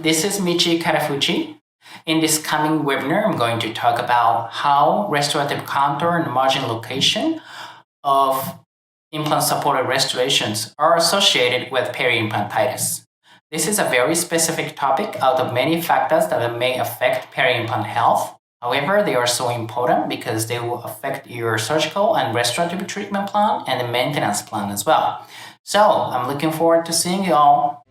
this is Michitsuna Katafuchi. In this coming webinar, I'm going to talk about how restorative contour and margin location of implant-supported restorations are associated with peri-implantitis. This is a very specific topic out of many factors that may affect peri-implant health. However, they are so important because they will affect your surgical and restorative treatment plan and the maintenance plan as well. So I'm looking forward to seeing you all.